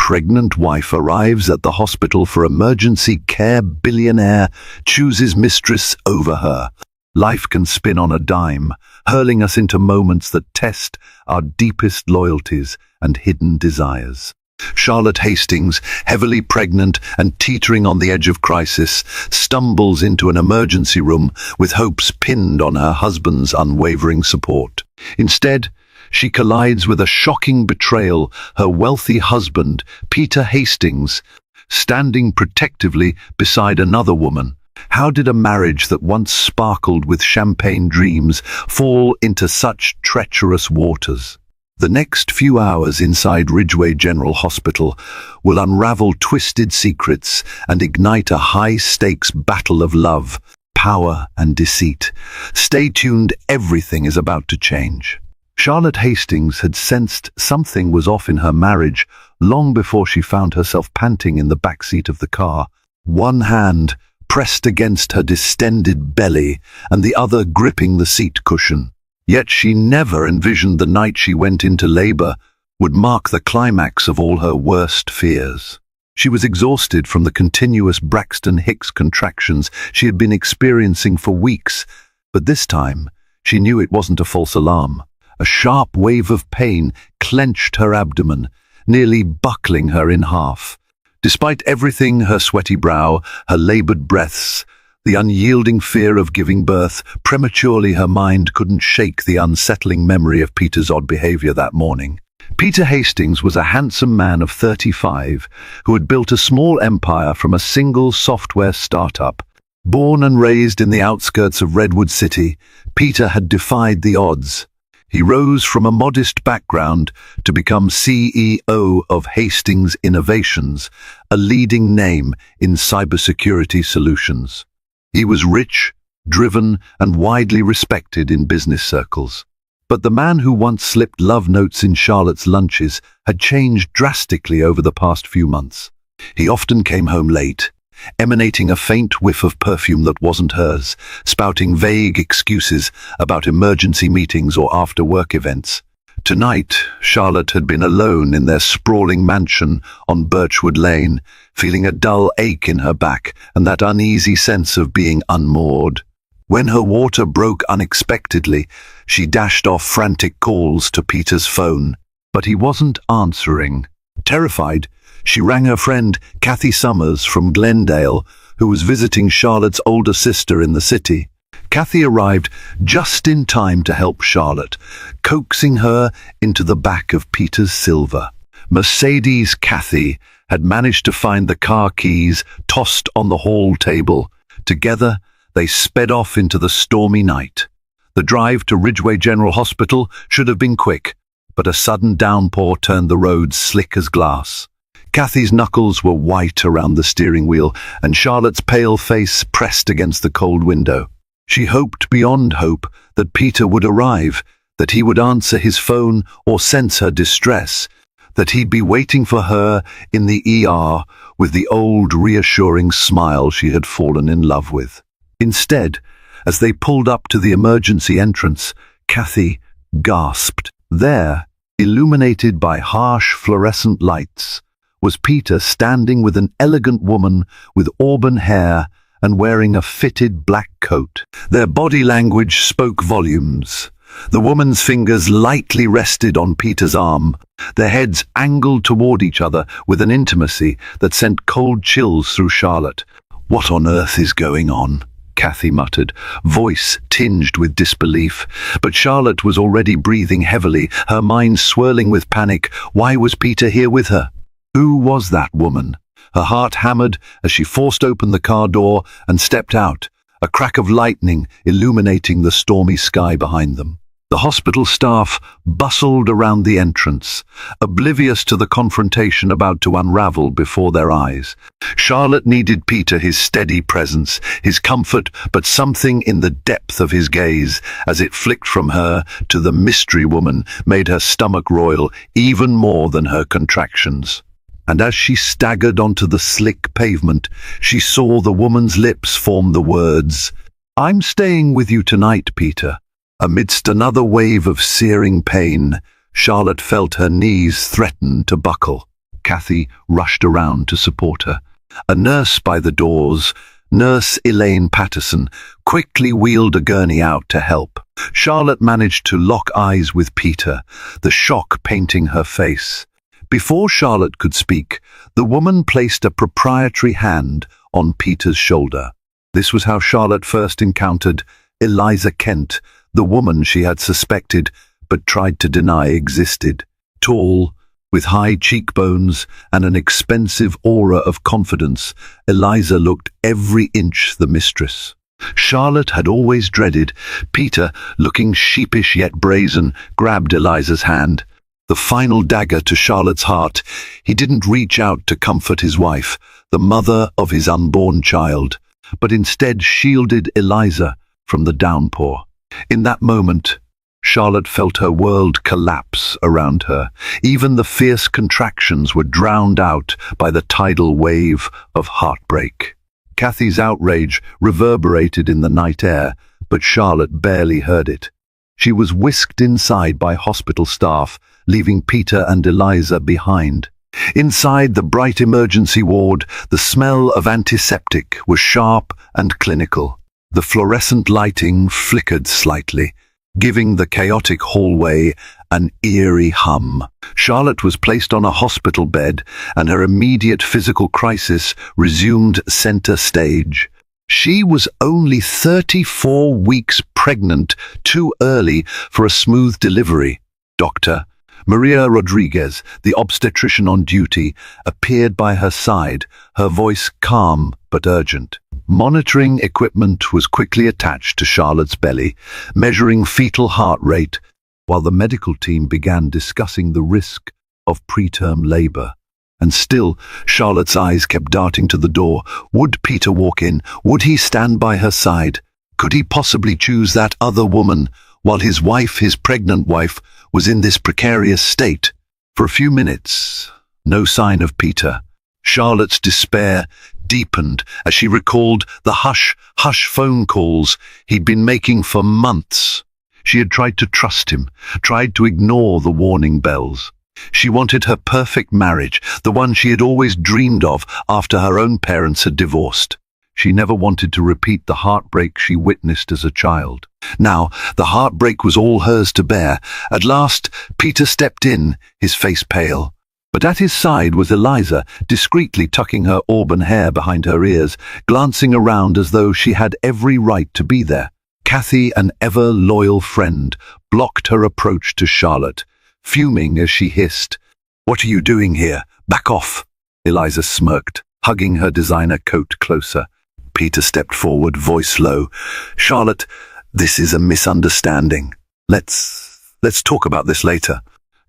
pregnant wife arrives at the hospital for emergency care. Billionaire chooses mistress over her. Life can spin on a dime, hurling us into moments that test our deepest loyalties and hidden desires. Charlotte Hastings, heavily pregnant and teetering on the edge of crisis, stumbles into an emergency room with hopes pinned on her husband's unwavering support. Instead, she collides with a shocking betrayal. Her wealthy husband, Peter Hastings, standing protectively beside another woman. How did a marriage that once sparkled with champagne dreams fall into such treacherous waters? The next few hours inside Ridgeway General Hospital will unravel twisted secrets and ignite a high-stakes battle of love, power, and deceit. Stay tuned, everything is about to change. Charlotte Hastings had sensed something was off in her marriage long before she found herself panting in the backseat of the car, one hand pressed against her distended belly and the other gripping the seat cushion. Yet she never envisioned the night she went into labor would mark the climax of all her worst fears. She was exhausted from the continuous Braxton Hicks contractions she had been experiencing for weeks, but this time she knew it wasn't a false alarm. A sharp wave of pain clenched her abdomen, nearly buckling her in half. Despite everything, her sweaty brow, her labored breaths, the unyielding fear of giving birth prematurely, her mind couldn't shake the unsettling memory of Peter's odd behavior that morning. Peter Hastings was a handsome man of 35 who had built a small empire from a single software startup. Born and raised in the outskirts of Redwood City, Peter had defied the odds. He rose from a modest background to become CEO of Hastings Innovations, a leading name in cybersecurity solutions. He was rich, driven, and widely respected in business circles. But the man who once slipped love notes in Charlotte's lunches had changed drastically over the past few months. He often came home late, emanating a faint whiff of perfume that wasn't hers, spouting vague excuses about emergency meetings or after-work events. Tonight, Charlotte had been alone in their sprawling mansion on Birchwood Lane, feeling a dull ache in her back and that uneasy sense of being unmoored. When her water broke unexpectedly, she dashed off frantic calls to Peter's phone, but he wasn't answering. Terrified, she rang her friend Kathy Summers from Glendale, who was visiting Charlotte's older sister in the city. Kathy arrived just in time to help Charlotte, coaxing her into the back of Peter's Silver. Mercedes Kathy had managed to find the car keys tossed on the hall table. Together, they sped off into the stormy night. The drive to Ridgeway General Hospital should have been quick, but a sudden downpour turned the roads slick as glass. Kathy's knuckles were white around the steering wheel, and Charlotte's pale face pressed against the cold window. She hoped beyond hope that Peter would arrive, that he would answer his phone or sense her distress, that he'd be waiting for her in the ER with the old reassuring smile she had fallen in love with. Instead, as they pulled up to the emergency entrance, Kathy gasped. There, illuminated by harsh fluorescent lights, was Peter standing with an elegant woman with auburn hair and wearing a fitted black coat. Their body language spoke volumes. The woman's fingers lightly rested on Peter's arm, their heads angled toward each other with an intimacy that sent cold chills through Charlotte. "What on earth is going on?" Kathy muttered, voice tinged with disbelief. But Charlotte was already breathing heavily, her mind swirling with panic. Why was Peter here with her? Who was that woman? Her heart hammered as she forced open the car door and stepped out, a crack of lightning illuminating the stormy sky behind them. The hospital staff bustled around the entrance, oblivious to the confrontation about to unravel before their eyes. Charlotte needed Peter, his steady presence, his comfort, but something in the depth of his gaze, as it flicked from her to the mystery woman, made her stomach roil even more than her contractions. And as she staggered onto the slick pavement, she saw the woman's lips form the words, "I'm staying with you tonight, Peter." Amidst another wave of searing pain, Charlotte felt her knees threaten to buckle. Kathy rushed around to support her. A nurse by the doors, Nurse Elaine Patterson, quickly wheeled a gurney out to help. Charlotte managed to lock eyes with Peter, the shock painting her face. Before Charlotte could speak, the woman placed a proprietary hand on Peter's shoulder. This was how Charlotte first encountered Eliza Kent, the woman she had suspected but tried to deny existed. Tall, with high cheekbones and an expensive aura of confidence, Eliza looked every inch the mistress. Charlotte had always dreaded. Peter, looking sheepish yet brazen, grabbed Eliza's hand. The final dagger to Charlotte's heart. He didn't reach out to comfort his wife, the mother of his unborn child, but instead shielded Eliza from the downpour. In that moment, Charlotte felt her world collapse around her. Even the fierce contractions were drowned out by the tidal wave of heartbreak. Kathy's outrage reverberated in the night air, but Charlotte barely heard it. She was whisked inside by hospital staff, leaving Peter and Eliza behind. Inside the bright emergency ward, the smell of antiseptic was sharp and clinical. The fluorescent lighting flickered slightly, giving the chaotic hallway an eerie hum. Charlotte was placed on a hospital bed, and her immediate physical crisis resumed center stage. She was only 34 weeks pregnant, too early for a smooth delivery. Dr. Maria Rodriguez, the obstetrician on duty, appeared by her side, her voice calm but urgent. Monitoring equipment was quickly attached to Charlotte's belly, measuring fetal heart rate, while the medical team began discussing the risk of preterm labor. And still, Charlotte's eyes kept darting to the door. Would Peter walk in? Would he stand by her side? Could he possibly choose that other woman, while his wife, his pregnant wife, was in this precarious state? For a few minutes, no sign of Peter. Charlotte's despair deepened as she recalled the hush-hush phone calls he'd been making for months. She had tried to trust him, tried to ignore the warning bells. She wanted her perfect marriage, the one she had always dreamed of after her own parents had divorced. She never wanted to repeat the heartbreak she witnessed as a child. Now, the heartbreak was all hers to bear. At last, Peter stepped in, his face pale. But at his side was Eliza, discreetly tucking her auburn hair behind her ears, glancing around as though she had every right to be there. Kathy, an ever-loyal friend, blocked her approach to Charlotte, fuming as she hissed, "What are you doing here? Back off!" Eliza smirked, hugging her designer coat closer. Peter stepped forward, voice low. "Charlotte, this is a misunderstanding. Let's talk about this later."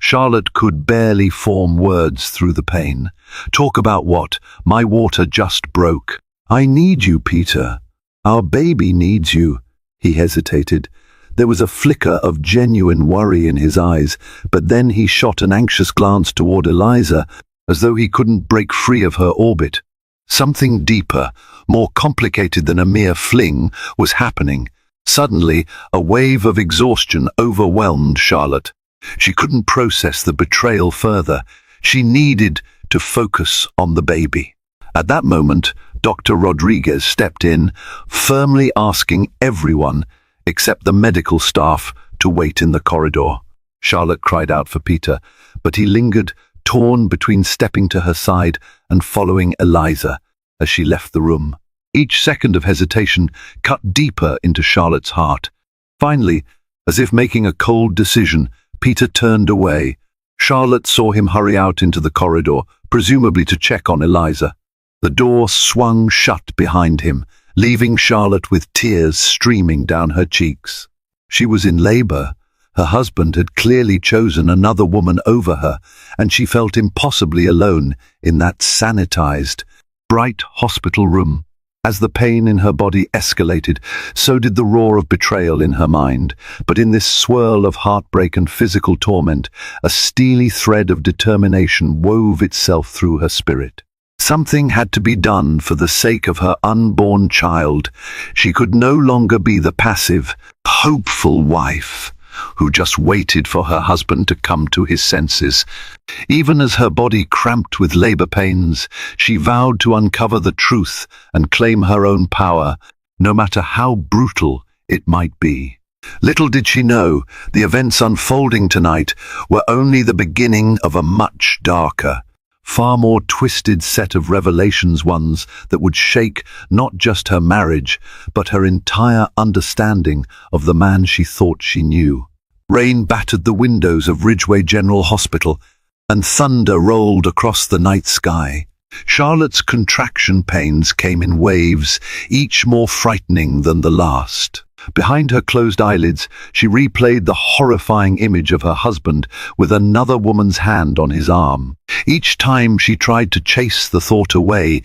Charlotte could barely form words through the pain. "Talk about what? My water just broke." "I need you, Peter. Our baby needs you." He hesitated. There was a flicker of genuine worry in his eyes, but then he shot an anxious glance toward Eliza, as though he couldn't break free of her orbit. Something deeper, more complicated than a mere fling, was happening. Suddenly, a wave of exhaustion overwhelmed Charlotte. She couldn't process the betrayal further. She needed to focus on the baby. At that moment, Dr. Rodriguez stepped in, firmly asking everyone, except the medical staff, to wait in the corridor. Charlotte cried out for Peter, but he lingered, torn between stepping to her side and following Eliza as she left the room. Each second of hesitation cut deeper into Charlotte's heart. Finally, as if making a cold decision, Peter turned away. Charlotte saw him hurry out into the corridor, presumably to check on Eliza. The door swung shut behind him, leaving Charlotte with tears streaming down her cheeks. She was in labor. Her husband had clearly chosen another woman over her, and she felt impossibly alone in that sanitized, bright hospital room. As the pain in her body escalated, so did the roar of betrayal in her mind. But in this swirl of heartbreak and physical torment, a steely thread of determination wove itself through her spirit. Something had to be done for the sake of her unborn child. She could no longer be the passive, hopeful wife. who just waited for her husband to come to his senses. Even as her body cramped with labor pains, she vowed to uncover the truth and claim her own power, no matter how brutal it might be. Little did she know, the events unfolding tonight were only the beginning of a much darker, far more twisted set of revelations, ones that would shake not just her marriage, but her entire understanding of the man she thought she knew. Rain battered the windows of Ridgeway General Hospital, and thunder rolled across the night sky. Charlotte's contraction pains came in waves, each more frightening than the last. Behind her closed eyelids, she replayed the horrifying image of her husband with another woman's hand on his arm. Each time she tried to chase the thought away,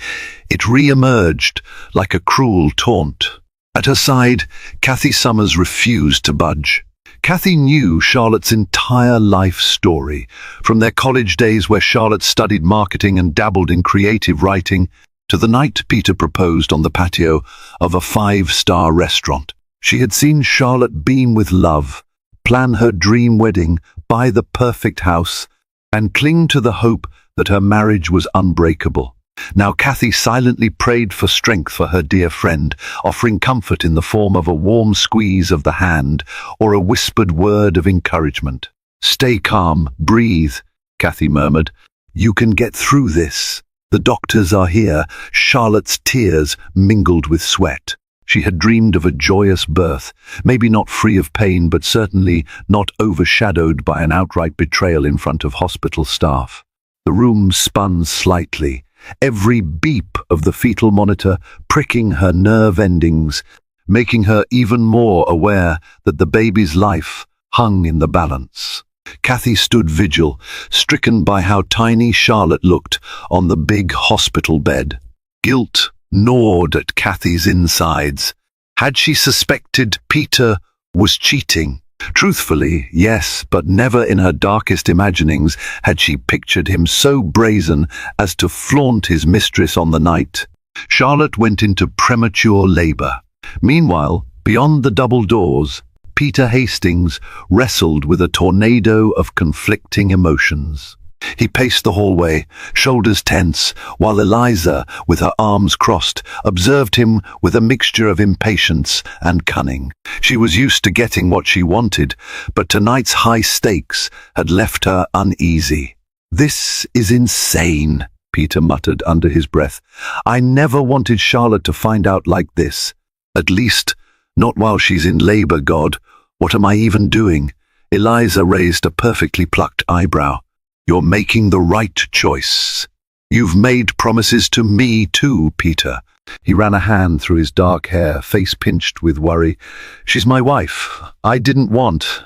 it re-emerged like a cruel taunt. At her side, Kathy Summers refused to budge. Kathy knew Charlotte's entire life story, from their college days where Charlotte studied marketing and dabbled in creative writing, to the night Peter proposed on the patio of a 5-star restaurant. She had seen Charlotte beam with love, plan her dream wedding, buy the perfect house, and cling to the hope that her marriage was unbreakable. Now Kathy silently prayed for strength for her dear friend, offering comfort in the form of a warm squeeze of the hand or a whispered word of encouragement. "Stay calm, breathe," Kathy murmured. "You can get through this. The doctors are here." Charlotte's tears mingled with sweat. She had dreamed of a joyous birth, maybe not free of pain, but certainly not overshadowed by an outright betrayal in front of hospital staff. The room spun slightly, every beep of the fetal monitor pricking her nerve endings, making her even more aware that the baby's life hung in the balance. Kathy stood vigil, stricken by how tiny Charlotte looked on the big hospital bed. Guilt gnawed at Kathy's insides. Had she suspected Peter was cheating? Truthfully, yes, but never in her darkest imaginings had she pictured him so brazen as to flaunt his mistress on the night. Charlotte went into premature labor. Meanwhile, beyond the double doors, Peter Hastings wrestled with a tornado of conflicting emotions. He paced the hallway, shoulders tense, while Eliza, with her arms crossed, observed him with a mixture of impatience and cunning. She was used to getting what she wanted, but tonight's high stakes had left her uneasy. "This is insane," Peter muttered under his breath. "I never wanted Charlotte to find out like this. At least, not while she's in labor, God. What am I even doing?" Eliza raised a perfectly plucked eyebrow. "You're making the right choice. You've made promises to me too, Peter." He ran a hand through his dark hair, face pinched with worry. "She's my wife. I didn't want.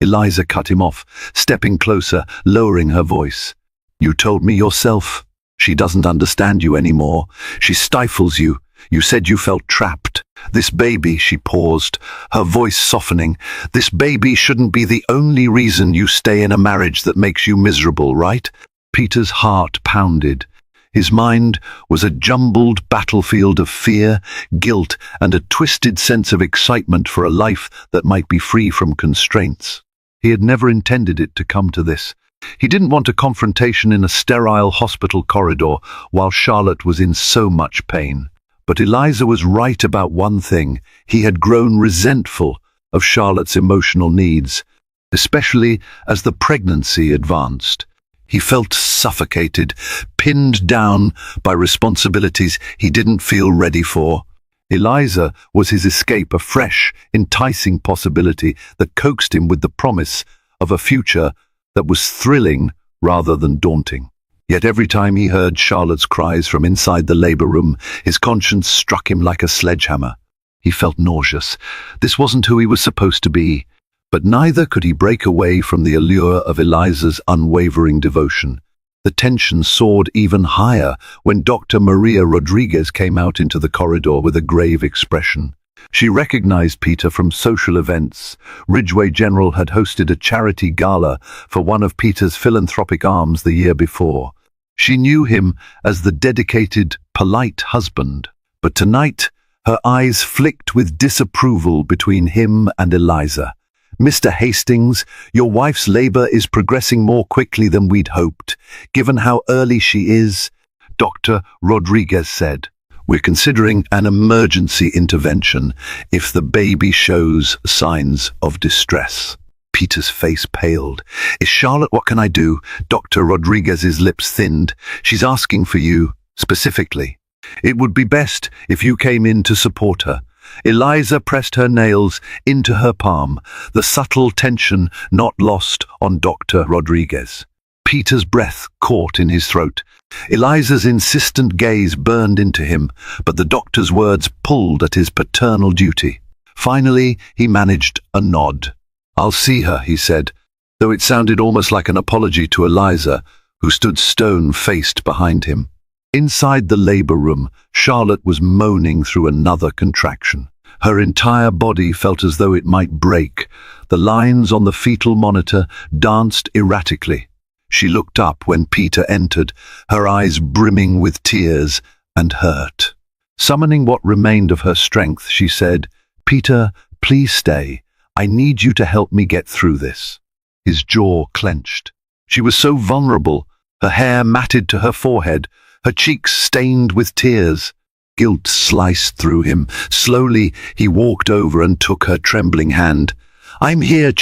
Eliza cut him off, stepping closer, lowering her voice. "You told me yourself. She doesn't understand you anymore. She stifles you. You said you felt trapped. This baby," she paused, her voice softening, "this baby shouldn't be the only reason you stay in a marriage that makes you miserable, right?" Peter's heart pounded. His mind was a jumbled battlefield of fear, guilt, and a twisted sense of excitement for a life that might be free from constraints. He had never intended it to come to this. He didn't want a confrontation in a sterile hospital corridor while Charlotte was in so much pain. But Eliza was right about one thing. He had grown resentful of Charlotte's emotional needs, especially as the pregnancy advanced. He felt suffocated, pinned down by responsibilities he didn't feel ready for. Eliza was his escape, a fresh, enticing possibility that coaxed him with the promise of a future that was thrilling rather than daunting. Yet every time he heard Charlotte's cries from inside the labor room, his conscience struck him like a sledgehammer. He felt nauseous. This wasn't who he was supposed to be. But neither could he break away from the allure of Eliza's unwavering devotion. The tension soared even higher when Dr. Maria Rodriguez came out into the corridor with a grave expression. She recognized Peter from social events. Ridgeway General had hosted a charity gala for one of Peter's philanthropic arms the year before. She knew him as the dedicated, polite husband. But tonight, her eyes flicked with disapproval between him and Eliza. "Mr. Hastings, your wife's labor is progressing more quickly than we'd hoped, given how early she is," Dr. Rodriguez said. "We're considering an emergency intervention if the baby shows signs of distress." Peter's face paled. "Is Charlotte, what can I do?" Dr. Rodriguez's lips thinned. "She's asking for you, specifically. It would be best if you came in to support her." Eliza pressed her nails into her palm, the subtle tension not lost on Dr. Rodriguez. Peter's breath caught in his throat. Eliza's insistent gaze burned into him, but the doctor's words pulled at his paternal duty. Finally, he managed a nod. "I'll see her," he said, though it sounded almost like an apology to Eliza, who stood stone-faced behind him. Inside the labor room, Charlotte was moaning through another contraction. Her entire body felt as though it might break. The lines on the fetal monitor danced erratically. She looked up when Peter entered, her eyes brimming with tears and hurt. Summoning what remained of her strength, she said, "Peter, please stay. I need you to help me get through this." His jaw clenched. She was so vulnerable, her hair matted to her forehead, her cheeks stained with tears. Guilt sliced through him. Slowly, he walked over and took her trembling hand. "I'm here,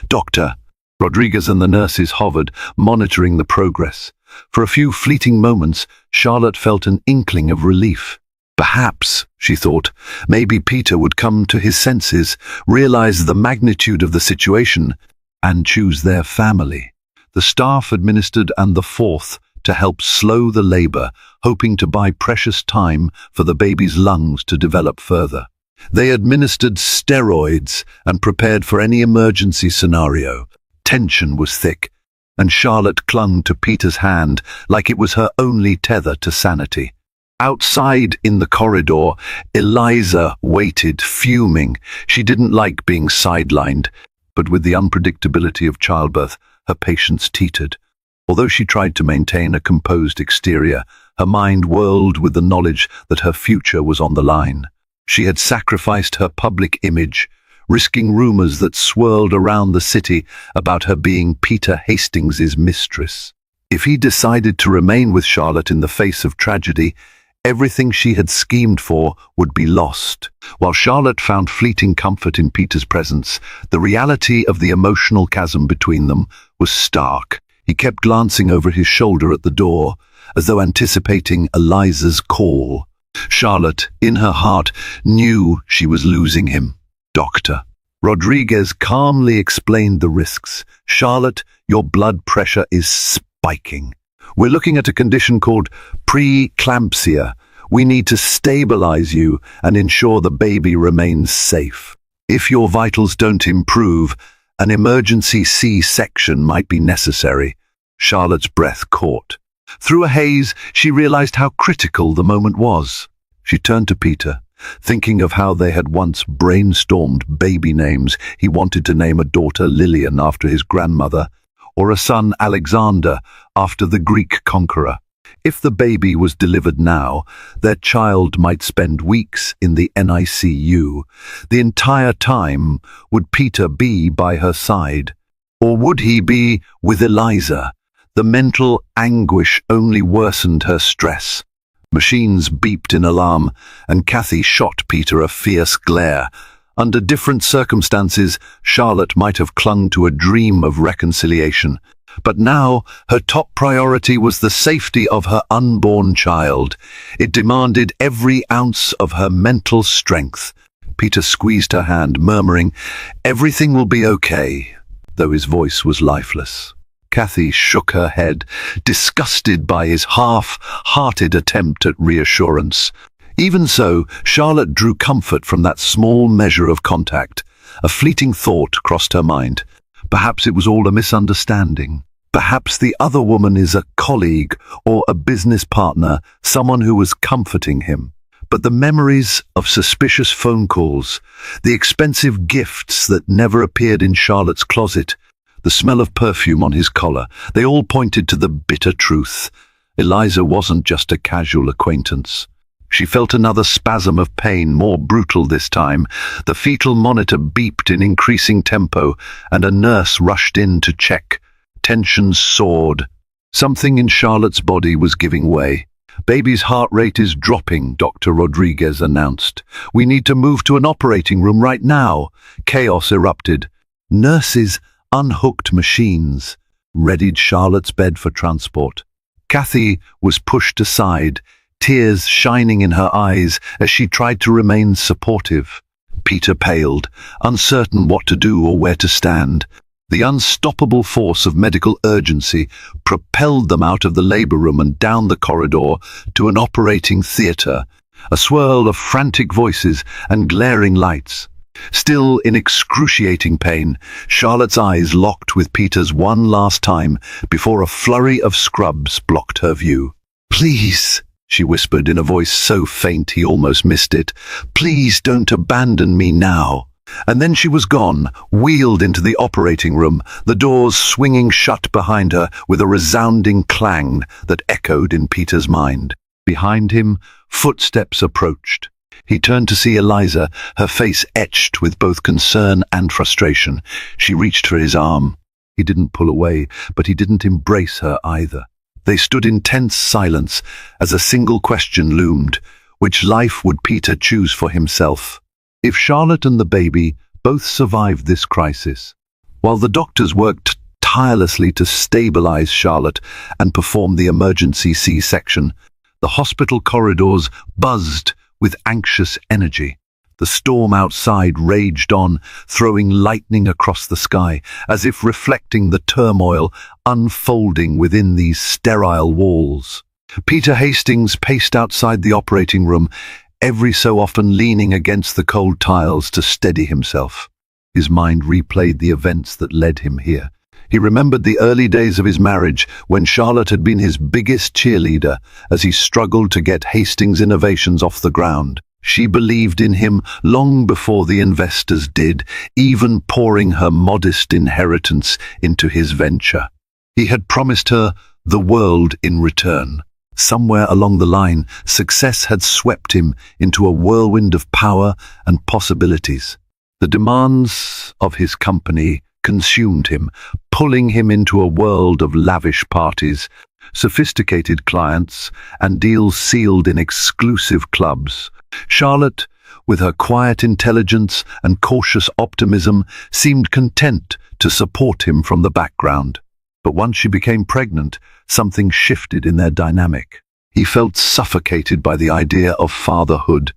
Doctor." Rodriguez and the nurses hovered, monitoring the progress. For a few fleeting moments, Charlotte felt an inkling of relief. Perhaps, she thought, maybe Peter would come to his senses, realize the magnitude of the situation, and choose their family. The staff administered and the fourth to help slow the labor, hoping to buy precious time for the baby's lungs to develop further. They administered steroids and prepared for any emergency scenario. Tension was thick, and Charlotte clung to Peter's hand like it was her only tether to sanity. Outside in the corridor, Eliza waited, fuming. She didn't like being sidelined, but with the unpredictability of childbirth, her patience teetered. Although she tried to maintain a composed exterior, her mind whirled with the knowledge that her future was on the line. She had sacrificed her public image, risking rumors that swirled around the city about her being Peter Hastings's mistress. If he decided to remain with Charlotte in the face of tragedy, everything she had schemed for would be lost. While Charlotte found fleeting comfort in Peter's presence, the reality of the emotional chasm between them was stark. He kept glancing over his shoulder at the door, as though anticipating Eliza's call. Charlotte, in her heart, knew she was losing him. "Doctor." Rodriguez calmly explained the risks. "Charlotte, your blood pressure is spiking. We're looking at a condition called preeclampsia. We need to stabilize you and ensure the baby remains safe. If your vitals don't improve, an emergency C-section might be necessary." Charlotte's breath caught. Through a haze, she realized how critical the moment was. She turned to Peter, thinking of how they had once brainstormed baby names. He wanted to name a daughter Lillian after his grandmother, or a son Alexander after the Greek conqueror. If the baby was delivered now, their child might spend weeks in the NICU. The entire time, would Peter be by her side? Or would he be with Eliza? The mental anguish only worsened her stress. Machines beeped in alarm, and Kathy shot Peter a fierce glare. Under different circumstances, Charlotte might have clung to a dream of reconciliation. But now, her top priority was the safety of her unborn child. It demanded every ounce of her mental strength. Peter squeezed her hand, murmuring, "Everything will be okay," though his voice was lifeless. Kathy shook her head, disgusted by his half-hearted attempt at reassurance. Even so, Charlotte drew comfort from that small measure of contact. A fleeting thought crossed her mind. Perhaps it was all a misunderstanding. Perhaps the other woman is a colleague or a business partner, someone who was comforting him. But the memories of suspicious phone calls, the expensive gifts that never appeared in Charlotte's closet, the smell of perfume on his collar, they all pointed to the bitter truth. Eliza wasn't just a casual acquaintance. She felt another spasm of pain, more brutal this time. The fetal monitor beeped in increasing tempo, and a nurse rushed in to check. Tensions soared. Something in Charlotte's body was giving way. "Baby's heart rate is dropping," Dr. Rodriguez announced. "We need to move to an operating room right now." Chaos erupted. Nurses unhooked machines, readied Charlotte's bed for transport. Kathy was pushed aside, tears shining in her eyes as she tried to remain supportive. Peter paled, uncertain what to do or where to stand. The unstoppable force of medical urgency propelled them out of the labor room and down the corridor to an operating theater, a swirl of frantic voices and glaring lights. Still in excruciating pain, Charlotte's eyes locked with Peter's one last time before a flurry of scrubs blocked her view. "Please," she whispered in a voice so faint he almost missed it, "please don't abandon me now." And then she was gone, wheeled into the operating room, the doors swinging shut behind her with a resounding clang that echoed in Peter's mind. Behind him, footsteps approached. He turned to see Eliza, her face etched with both concern and frustration. She reached for his arm. He didn't pull away, but he didn't embrace her either. They stood in tense silence as a single question loomed. Which life would Peter choose for himself? If Charlotte and the baby both survived this crisis, while the doctors worked tirelessly to stabilize Charlotte and perform the emergency C-section, the hospital corridors buzzed with anxious energy. The storm outside raged on, throwing lightning across the sky, as if reflecting the turmoil unfolding within these sterile walls. Peter Hastings paced outside the operating room, every so often leaning against the cold tiles to steady himself. His mind replayed the events that led him here. He remembered the early days of his marriage when Charlotte had been his biggest cheerleader as he struggled to get Hastings' innovations off the ground. She believed in him long before the investors did, even pouring her modest inheritance into his venture. He had promised her the world in return. Somewhere along the line, success had swept him into a whirlwind of power and possibilities. The demands of his company consumed him, pulling him into a world of lavish parties, sophisticated clients, and deals sealed in exclusive clubs. Charlotte, with her quiet intelligence and cautious optimism, seemed content to support him from the background. But once she became pregnant, something shifted in their dynamic. He felt suffocated by the idea of fatherhood.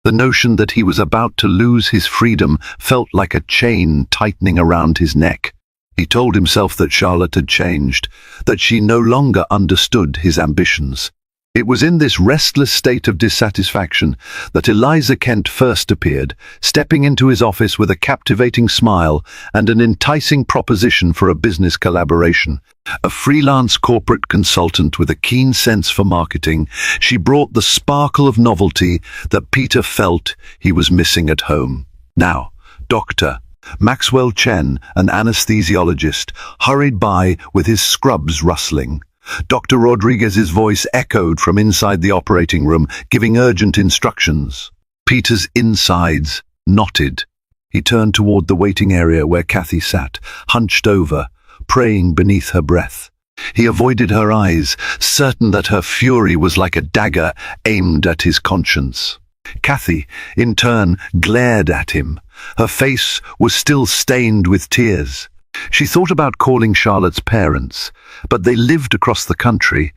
The notion that he was about to lose his freedom felt like a chain tightening around his neck. He told himself that Charlotte had changed, that she no longer understood his ambitions. It was in this restless state of dissatisfaction that Eliza Kent first appeared, stepping into his office with a captivating smile and an enticing proposition for a business collaboration. A freelance corporate consultant with a keen sense for marketing, she brought the sparkle of novelty that Peter felt he was missing at home. Now, Dr. Maxwell Chen, an anesthesiologist, hurried by with his scrubs rustling. Dr. Rodriguez's voice echoed from inside the operating room, giving urgent instructions. Peter's insides knotted. He turned toward the waiting area where Kathy sat, hunched over, praying beneath her breath. He avoided her eyes, certain that her fury was like a dagger aimed at his conscience. Kathy, in turn, glared at him. Her face was still stained with tears. She thought about calling Charlotte's parents, but they lived across the country,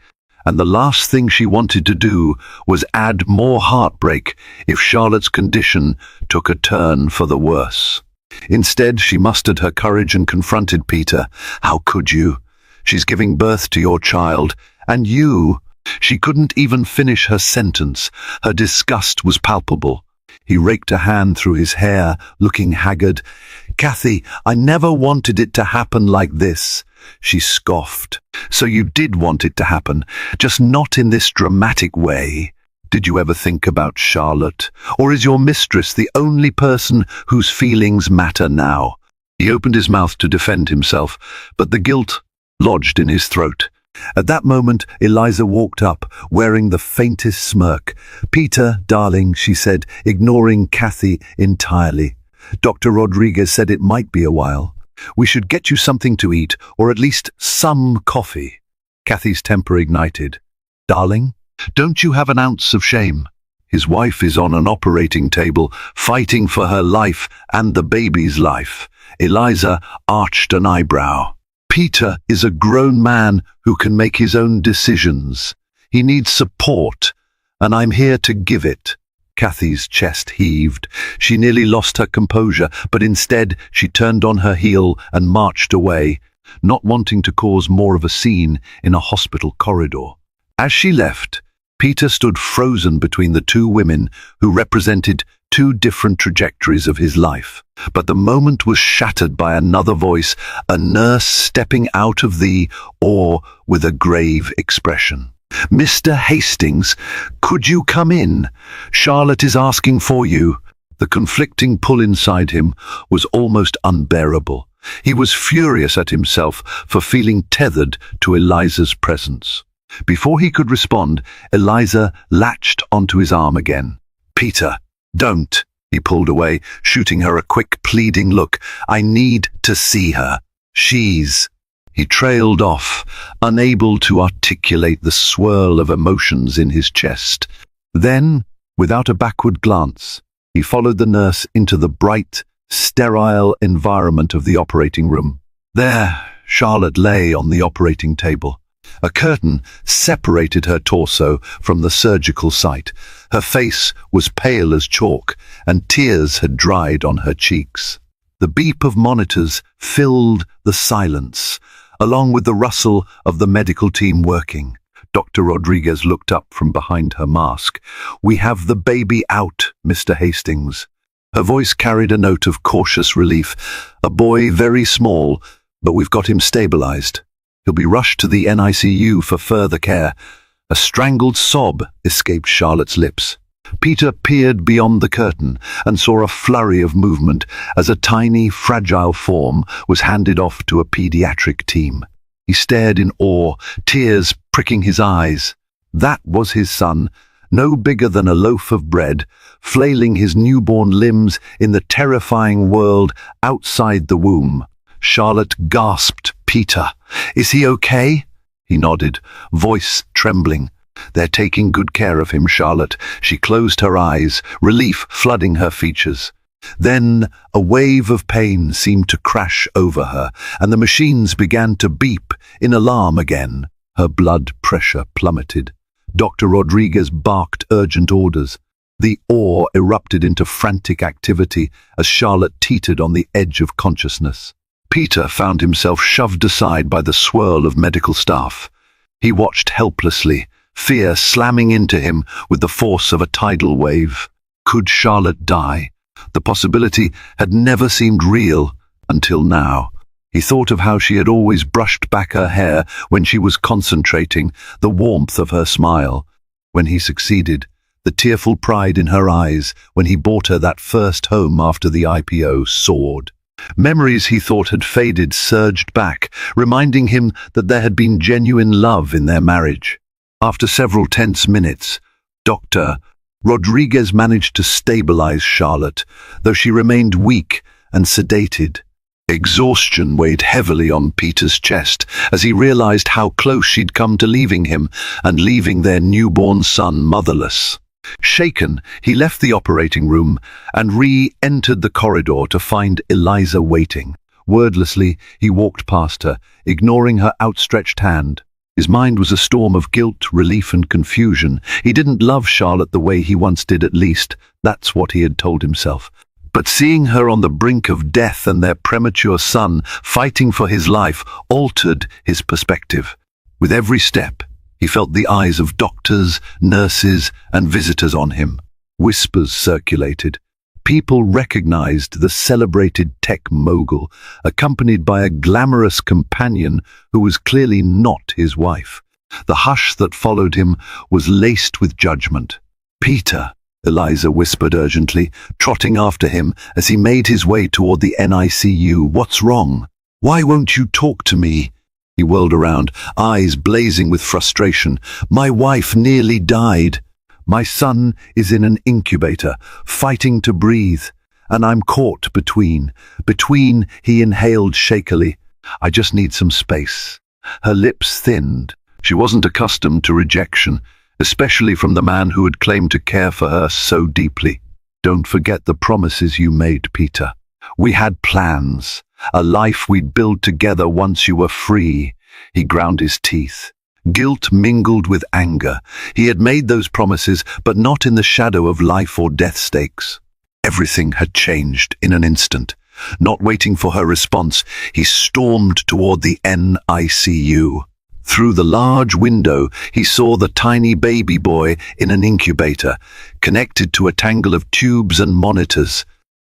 and the last thing she wanted to do was add more heartbreak if Charlotte's condition took a turn for the worse. Instead, she mustered her courage and confronted Peter. "How could you? She's giving birth to your child, and you—" She couldn't even finish her sentence. Her disgust was palpable. He raked a hand through his hair, looking haggard. "Kathy, I never wanted it to happen like this," she scoffed. "So you did want it to happen, just not in this dramatic way. Did you ever think about Charlotte? Or is your mistress the only person whose feelings matter now?" He opened his mouth to defend himself, but the guilt lodged in his throat. At that moment, Eliza walked up, wearing the faintest smirk. "Peter, darling," she said, ignoring Kathy entirely. "Dr. Rodriguez said it might be a while. We should get you something to eat, or at least some coffee." Kathy's temper ignited. "Darling, don't you have an ounce of shame? His wife is on an operating table, fighting for her life and the baby's life." Eliza arched an eyebrow. "Peter is a grown man who can make his own decisions. He needs support, and I'm here to give it." Kathy's chest heaved. She nearly lost her composure, but instead she turned on her heel and marched away, not wanting to cause more of a scene in a hospital corridor. As she left, Peter stood frozen between the two women who represented two different trajectories of his life. But the moment was shattered by another voice, a nurse stepping out of the or with a grave expression. "Mr. Hastings, could you come in? Charlotte is asking for you." The conflicting pull inside him was almost unbearable. He was furious at himself for feeling tethered to Eliza's presence. Before he could respond, Eliza latched onto his arm again. "Peter, don't." He pulled away, shooting her a quick, pleading look. "I need to see her. She's—" He trailed off, unable to articulate the swirl of emotions in his chest. Then, without a backward glance, he followed the nurse into the bright, sterile environment of the operating room. There, Charlotte lay on the operating table. A curtain separated her torso from the surgical site. Her face was pale as chalk, and tears had dried on her cheeks. The beep of monitors filled the silence, along with the rustle of the medical team working. Dr. Rodriguez looked up from behind her mask. "We have the baby out, Mr. Hastings." Her voice carried a note of cautious relief. "A boy very small, but we've got him stabilized. He'll be rushed to the NICU for further care." A strangled sob escaped Charlotte's lips. Peter peered beyond the curtain and saw a flurry of movement as a tiny, fragile form was handed off to a pediatric team. He stared in awe, tears pricking his eyes. That was his son, no bigger than a loaf of bread, flailing his newborn limbs in the terrifying world outside the womb. Charlotte gasped, "Peter, is he okay?" He nodded, voice trembling. "They're taking good care of him, Charlotte." She closed her eyes, relief flooding her features. Then a wave of pain seemed to crash over her, and the machines began to beep in alarm again. Her blood pressure plummeted. Dr. Rodriguez barked urgent orders. The awe erupted into frantic activity as Charlotte teetered on the edge of consciousness. Peter found himself shoved aside by the swirl of medical staff. He watched helplessly, fear slamming into him with the force of a tidal wave. Could Charlotte die? The possibility had never seemed real until now. He thought of how she had always brushed back her hair when she was concentrating, the warmth of her smile. When he succeeded, the tearful pride in her eyes when he bought her that first home after the IPO soared. Memories he thought had faded surged back, reminding him that there had been genuine love in their marriage. After several tense minutes, Dr. Rodriguez managed to stabilize Charlotte, though she remained weak and sedated. Exhaustion weighed heavily on Peter's chest as he realized how close she'd come to leaving him and leaving their newborn son motherless. Shaken, he left the operating room and re-entered the corridor to find Eliza waiting. Wordlessly, he walked past her, ignoring her outstretched hand. His mind was a storm of guilt, relief, and confusion. He didn't love Charlotte the way he once did, at least. That's what he had told himself. But seeing her on the brink of death and their premature son fighting for his life altered his perspective. With every step, he felt the eyes of doctors, nurses, and visitors on him. Whispers circulated. People recognized the celebrated tech mogul, accompanied by a glamorous companion who was clearly not his wife. The hush that followed him was laced with judgment. "Peter," Eliza whispered urgently, trotting after him as he made his way toward the NICU. "What's wrong? Why won't you talk to me?" He whirled around, eyes blazing with frustration. My wife nearly died. My son is in an incubator, fighting to breathe, and I'm caught between. Between, he inhaled shakily. I just need some space. Her lips thinned. She wasn't accustomed to rejection, especially from the man who had claimed to care for her so deeply. Don't forget the promises you made, Peter. We had plans, a life we'd build together once you were free. He ground his teeth. Guilt mingled with anger. He had made those promises, but not in the shadow of life or death stakes. Everything had changed in an instant. Not waiting for her response, he stormed toward the NICU. Through the large window, he saw the tiny baby boy in an incubator, connected to a tangle of tubes and monitors.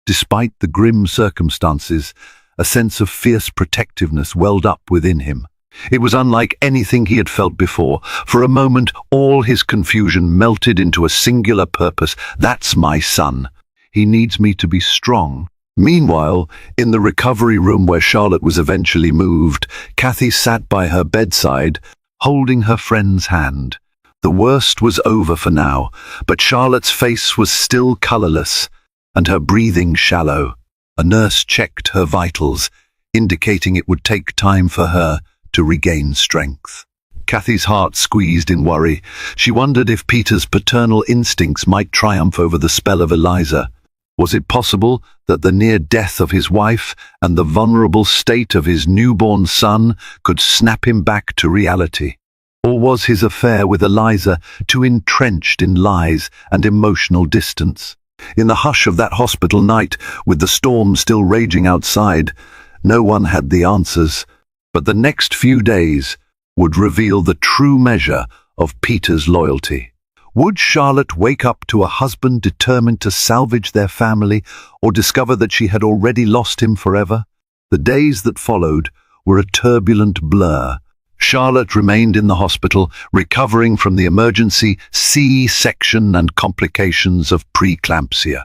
Despite the grim circumstances, a sense of fierce protectiveness welled up within him. It was unlike anything he had felt before. For a moment, all his confusion melted into a singular purpose. That's my son. He needs me to be strong. Meanwhile, in the recovery room where Charlotte was eventually moved, Kathy sat by her bedside, holding her friend's hand. The worst was over for now, but Charlotte's face was still colorless, and her breathing shallow. A nurse checked her vitals, indicating it would take time for her to regain strength. Kathy's heart squeezed in worry. She wondered if Peter's paternal instincts might triumph over the spell of Eliza. Was it possible that the near death of his wife and the vulnerable state of his newborn son could snap him back to reality? Or was his affair with Eliza too entrenched in lies and emotional distance? In the hush of that hospital night, with the storm still raging outside, no one had the answers. But the next few days would reveal the true measure of Peter's loyalty. Would Charlotte wake up to a husband determined to salvage their family, or discover that she had already lost him forever? The days that followed were a turbulent blur. Charlotte remained in the hospital, recovering from the emergency C-section and complications of preeclampsia.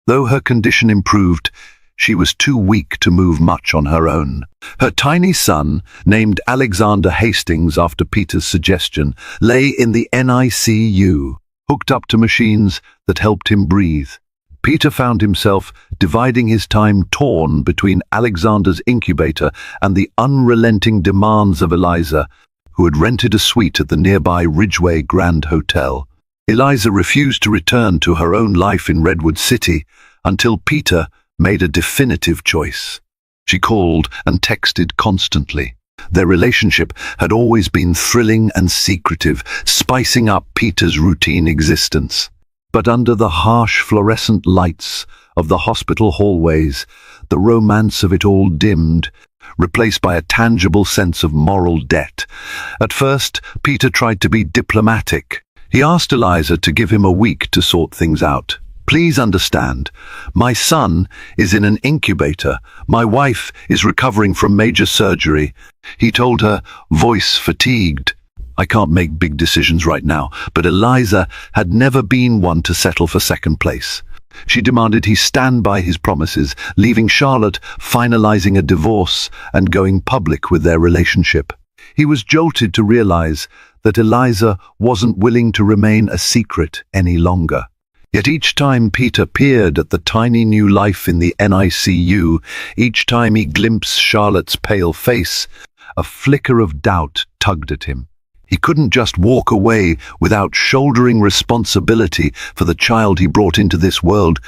Though her condition improved, she was too weak to move much on her own. Her tiny son, named Alexander Hastings after Peter's suggestion, lay in the NICU, hooked up to machines that helped him breathe. Peter found himself dividing his time torn between Alexander's incubator and the unrelenting demands of Eliza, who had rented a suite at the nearby Ridgeway Grand Hotel. Eliza refused to return to her own life in Redwood City until Peter made a definitive choice. She called and texted constantly. Their relationship had always been thrilling and secretive, spicing up Peter's routine existence. But under the harsh fluorescent lights of the hospital hallways, the romance of it all dimmed, replaced by a tangible sense of moral debt. At first, Peter tried to be diplomatic. He asked Eliza to give him a week to sort things out. Please understand, my son is in an incubator. My wife is recovering from major surgery. He told her, voice fatigued. I can't make big decisions right now, but Eliza had never been one to settle for second place. She demanded he stand by his promises, leaving Charlotte finalizing a divorce and going public with their relationship. He was jolted to realize that Eliza wasn't willing to remain a secret any longer. Yet each time Peter peered at the tiny new life in the NICU, each time he glimpsed Charlotte's pale face, a flicker of doubt tugged at him. He couldn't just walk away without shouldering responsibility for the child he brought into this world,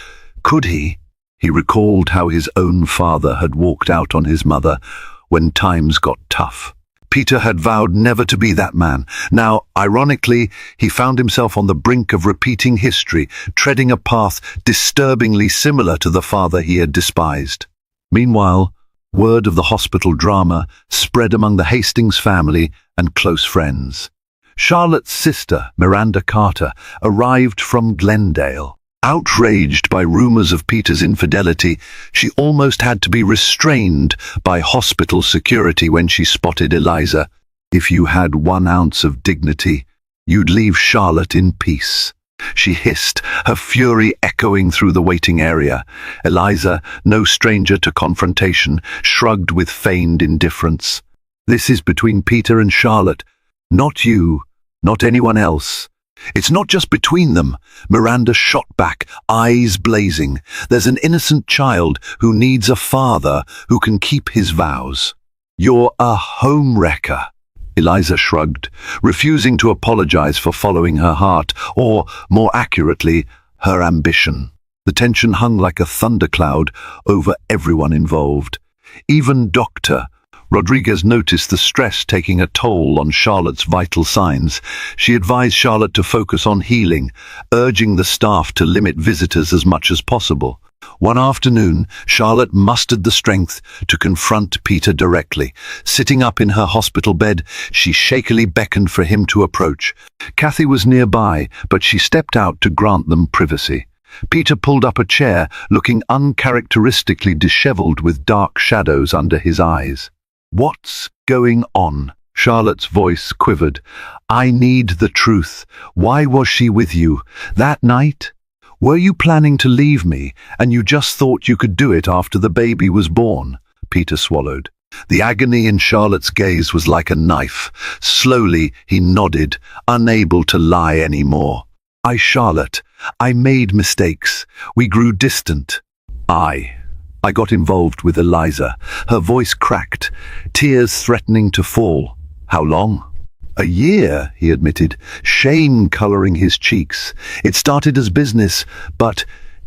could he? He recalled how his own father had walked out on his mother when times got tough. Peter had vowed never to be that man. Now, ironically, he found himself on the brink of repeating history, treading a path disturbingly similar to the father he had despised. Meanwhile, word of the hospital drama spread among the Hastings family and close friends. Charlotte's sister, Miranda Carter, arrived from Glendale. Outraged by rumors of Peter's infidelity, she almost had to be restrained by hospital security when she spotted Eliza. If you had 1 ounce of dignity, you'd leave Charlotte in peace, she hissed, her fury echoing through the waiting area. Eliza, no stranger to confrontation, shrugged with feigned indifference. This is between Peter and Charlotte. Not you, not anyone else. It's not just between them. Miranda shot back, eyes blazing. There's an innocent child who needs a father who can keep his vows. You're a homewrecker. Eliza shrugged, refusing to apologize for following her heart, or, more accurately, her ambition. The tension hung like a thundercloud over everyone involved. Even Dr. Rodriguez noticed the stress taking a toll on Charlotte's vital signs. She advised Charlotte to focus on healing, urging the staff to limit visitors as much as possible. One afternoon, Charlotte mustered the strength to confront Peter directly. Sitting up in her hospital bed, she shakily beckoned for him to approach. Kathy was nearby, but she stepped out to grant them privacy. Peter pulled up a chair, looking uncharacteristically disheveled with dark shadows under his eyes. "What's going on?" Charlotte's voice quivered. "I need the truth. Why was she with you that night? Were you planning to leave me, and you just thought you could do it after the baby was born?" Peter swallowed. The agony in Charlotte's gaze was like a knife. Slowly he nodded, unable to lie anymore. Charlotte, I made mistakes. We grew distant. I got involved with Eliza." Her voice cracked, tears threatening to fall. "How long?" "A year," he admitted, shame coloring his cheeks. "It started as business, but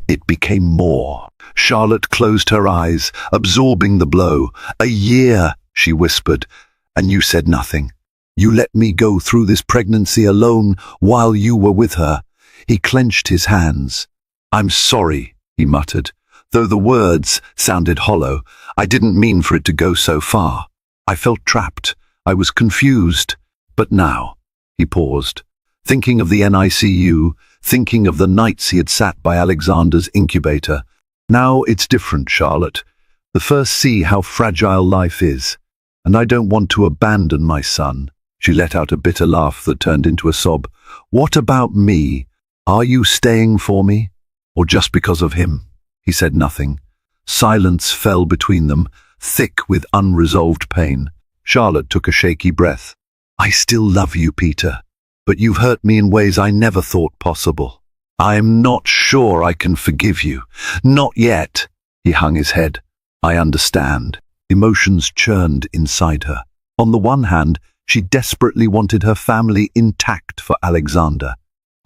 it became more." Charlotte closed her eyes, absorbing the blow. "A year," she whispered, "and you said nothing. You let me go through this pregnancy alone while you were with her." He clenched his hands. "I'm sorry," he muttered, though the words sounded hollow. "I didn't mean for it to go so far. I felt trapped. I was confused. But now," he paused, thinking of the NICU, thinking of the nights he had sat by Alexander's incubator. "Now it's different, Charlotte. The first see how fragile life is. And I don't want to abandon my son." She let out a bitter laugh that turned into a sob. "What about me? Are you staying for me? Or just because of him?" He said nothing. Silence fell between them, thick with unresolved pain. Charlotte took a shaky breath. "I still love you, Peter, but you've hurt me in ways I never thought possible. I'm not sure I can forgive you. Not yet." He hung his head. "I understand." Emotions churned inside her. On the one hand, she desperately wanted her family intact for Alexander.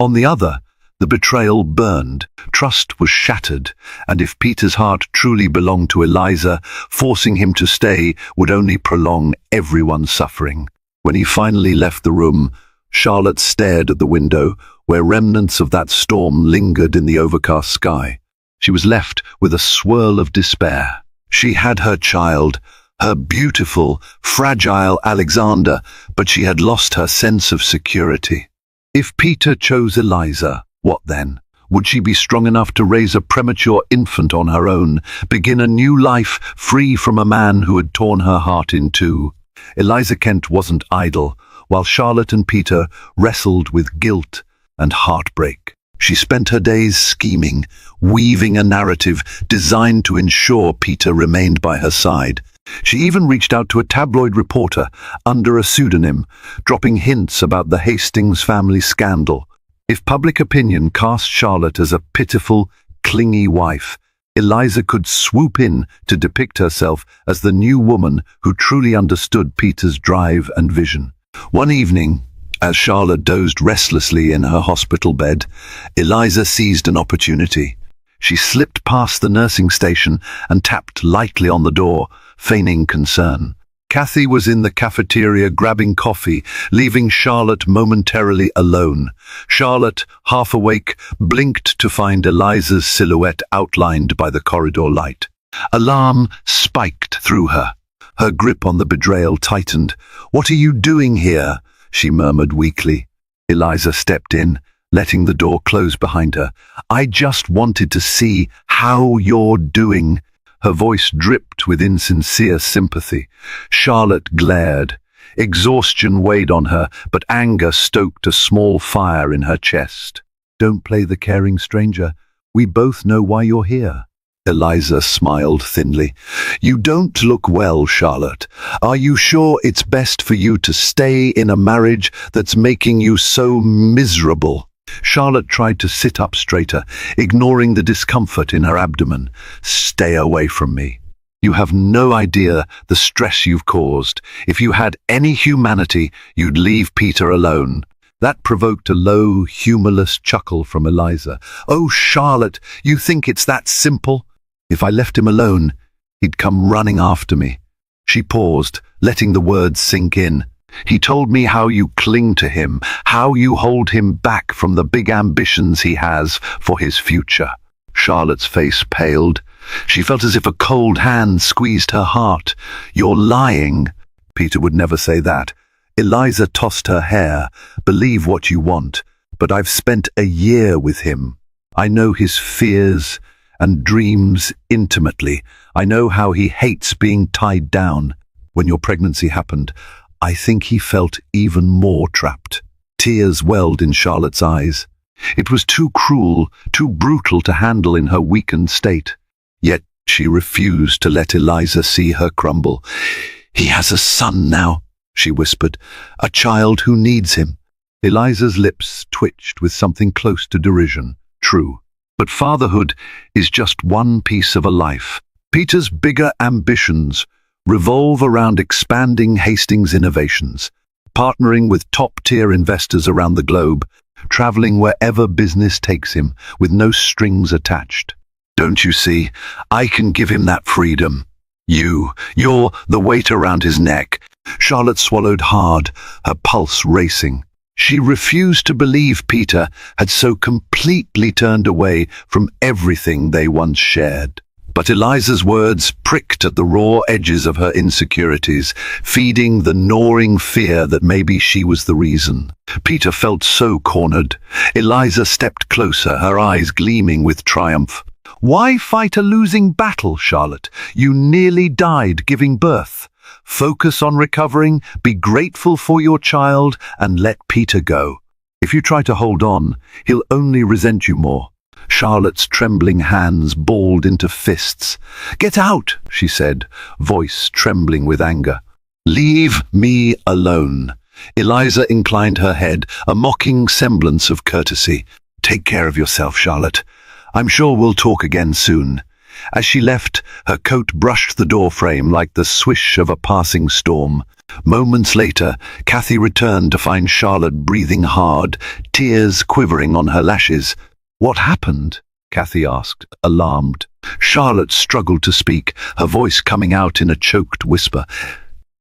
On the other, the betrayal burned. Trust was shattered, and if Peter's heart truly belonged to Eliza, forcing him to stay would only prolong everyone's suffering. When he finally left the room, Charlotte stared at the window, where remnants of that storm lingered in the overcast sky. She was left with a swirl of despair. She had her child, her beautiful, fragile Alexander, but she had lost her sense of security. If Peter chose Eliza, what then? Would she be strong enough to raise a premature infant on her own, begin a new life free from a man who had torn her heart in two? Eliza Kent wasn't idle, while Charlotte and Peter wrestled with guilt and heartbreak. She spent her days scheming, weaving a narrative designed to ensure Peter remained by her side. She even reached out to a tabloid reporter under a pseudonym, dropping hints about the Hastings family scandal. If public opinion cast Charlotte as a pitiful, clingy wife, Eliza could swoop in to depict herself as the new woman who truly understood Peter's drive and vision. One evening, as Charlotte dozed restlessly in her hospital bed, Eliza seized an opportunity. She slipped past the nursing station and tapped lightly on the door, feigning concern. Kathy was in the cafeteria grabbing coffee, leaving Charlotte momentarily alone. Charlotte, half awake, blinked to find Eliza's silhouette outlined by the corridor light. Alarm spiked through her. Her grip on the bedrayal tightened. "What are you doing here?" she murmured weakly. Eliza stepped in, letting the door close behind her. "I just wanted to see how you're doing." Her voice dripped with insincere sympathy. Charlotte glared. Exhaustion weighed on her, but anger stoked a small fire in her chest. "Don't play the caring stranger. We both know why you're here." Eliza smiled thinly. You don't look well, Charlotte. Are you sure it's best for you to stay in a marriage that's making you so miserable? Charlotte tried to sit up straighter, ignoring the discomfort in her abdomen. Stay away from me. You have no idea the stress you've caused. If you had any humanity, you'd leave Peter alone. That provoked a low, humorless chuckle from Eliza. Oh, Charlotte, you think it's that simple? If I left him alone, he'd come running after me. She paused, letting the words sink in. He told me how you cling to him, how you hold him back from the big ambitions he has for his future. Charlotte's face paled. She felt as if a cold hand squeezed her heart. You're lying. Peter would never say that. Eliza tossed her hair. Believe what you want, but I've spent a year with him. I know his fears and dreams intimately. I know how he hates being tied down. When your pregnancy happened, I think he felt even more trapped. Tears welled in Charlotte's eyes. It was too cruel, too brutal to handle in her weakened state. Yet she refused to let Eliza see her crumble. He has a son now, she whispered, a child who needs him. Eliza's lips twitched with something close to derision. True. But fatherhood is just one piece of a life. Peter's bigger ambitions revolve around expanding Hastings innovations, partnering with top-tier investors around the globe, traveling wherever business takes him, with no strings attached. Don't you see? I can give him that freedom. You're the weight around his neck. Charlotte swallowed hard, her pulse racing. She refused to believe Peter had so completely turned away from everything they once shared. But Eliza's words pricked at the raw edges of her insecurities, feeding the gnawing fear that maybe she was the reason. Peter felt so cornered. Eliza stepped closer, her eyes gleaming with triumph. Why fight a losing battle, Charlotte? You nearly died giving birth. Focus on recovering, be grateful for your child, and let Peter go. If you try to hold on, he'll only resent you more. Charlotte's trembling hands balled into fists. Get out, she said, voice trembling with anger. Leave me alone. Eliza inclined her head, a mocking semblance of courtesy. Take care of yourself, Charlotte. I'm sure we'll talk again soon. As she left, her coat brushed the door frame like the swish of a passing storm. Moments later, Kathy returned to find Charlotte breathing hard, tears quivering on her lashes. What happened? Kathy asked, alarmed. Charlotte struggled to speak, her voice coming out in a choked whisper.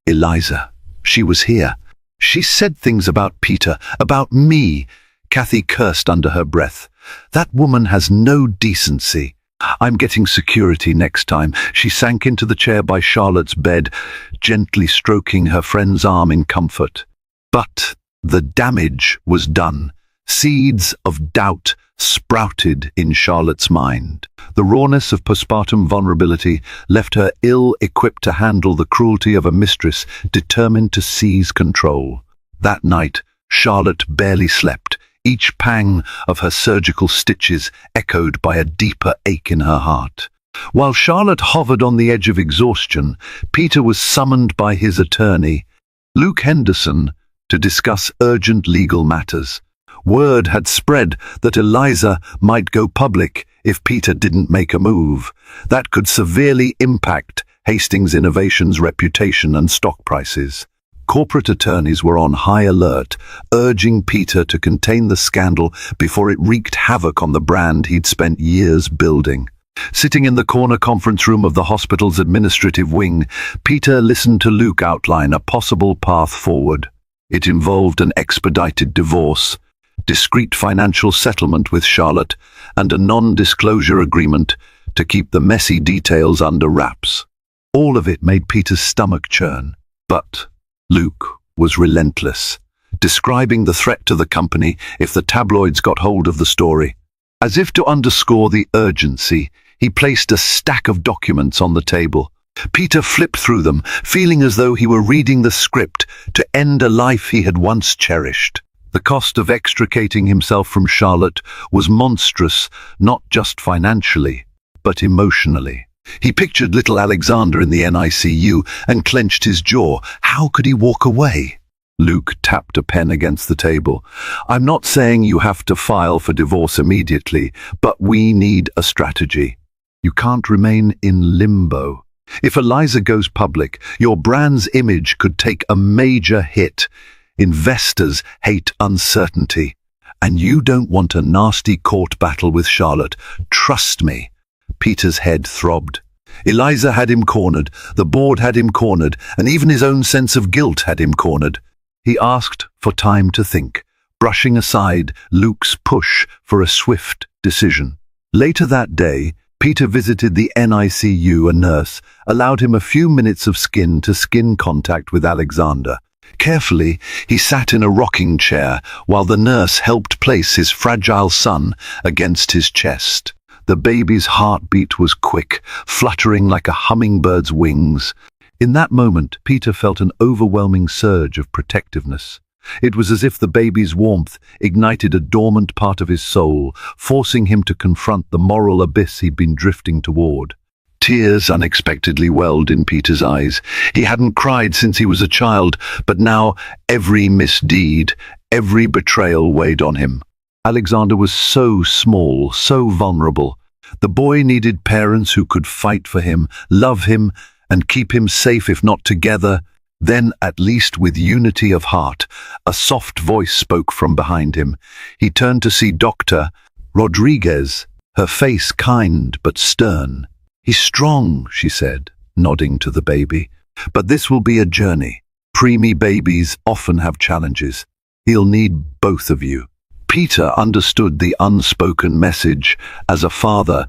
Eliza. She was here. She said things about Peter, about me. Kathy cursed under her breath. That woman has no decency. I'm getting security next time. She sank into the chair by Charlotte's bed, gently stroking her friend's arm in comfort. But the damage was done. Seeds of doubt sprouted in Charlotte's mind. The rawness of postpartum vulnerability left her ill-equipped to handle the cruelty of a mistress determined to seize control. That night, Charlotte barely slept, each pang of her surgical stitches echoed by a deeper ache in her heart. While Charlotte hovered on the edge of exhaustion, Peter was summoned by his attorney, Luke Henderson, to discuss urgent legal matters. Word had spread that Eliza might go public if Peter didn't make a move. That could severely impact Hastings Innovations' reputation and stock prices. Corporate attorneys were on high alert, urging Peter to contain the scandal before it wreaked havoc on the brand he'd spent years building. Sitting in the corner conference room of the hospital's administrative wing, Peter listened to Luke outline a possible path forward. It involved an expedited divorce, discreet financial settlement with Charlotte, and a non-disclosure agreement to keep the messy details under wraps. All of it made Peter's stomach churn. But Luke was relentless, describing the threat to the company if the tabloids got hold of the story. As if to underscore the urgency, he placed a stack of documents on the table. Peter flipped through them, feeling as though he were reading the script to end a life he had once cherished. The cost of extricating himself from Charlotte was monstrous, not just financially, but emotionally. He pictured little Alexander in the NICU and clenched his jaw. How could he walk away? Luke tapped a pen against the table. I'm not saying you have to file for divorce immediately, but we need a strategy. You can't remain in limbo. If Eliza goes public, your brand's image could take a major hit. Investors hate uncertainty. And you don't want a nasty court battle with Charlotte. Trust me. Peter's head throbbed. Eliza had him cornered, the board had him cornered, and even his own sense of guilt had him cornered. He asked for time to think, brushing aside Luke's push for a swift decision. Later that day, Peter visited the NICU. A nurse allowed him a few minutes of skin-to-skin contact with Alexander. Carefully, he sat in a rocking chair while the nurse helped place his fragile son against his chest. The baby's heartbeat was quick, fluttering like a hummingbird's wings. In that moment, Peter felt an overwhelming surge of protectiveness. It was as if the baby's warmth ignited a dormant part of his soul, forcing him to confront the moral abyss he'd been drifting toward. Tears unexpectedly welled in Peter's eyes. He hadn't cried since he was a child, but now every misdeed, every betrayal weighed on him. Alexander was so small, so vulnerable. The boy needed parents who could fight for him, love him, and keep him safe, if not together, then at least with unity of heart. A soft voice spoke from behind him. He turned to see Dr. Rodriguez, her face kind but stern. He's strong, she said, nodding to the baby. But this will be a journey. Preemie babies often have challenges. He'll need both of you. Peter understood the unspoken message. As a father,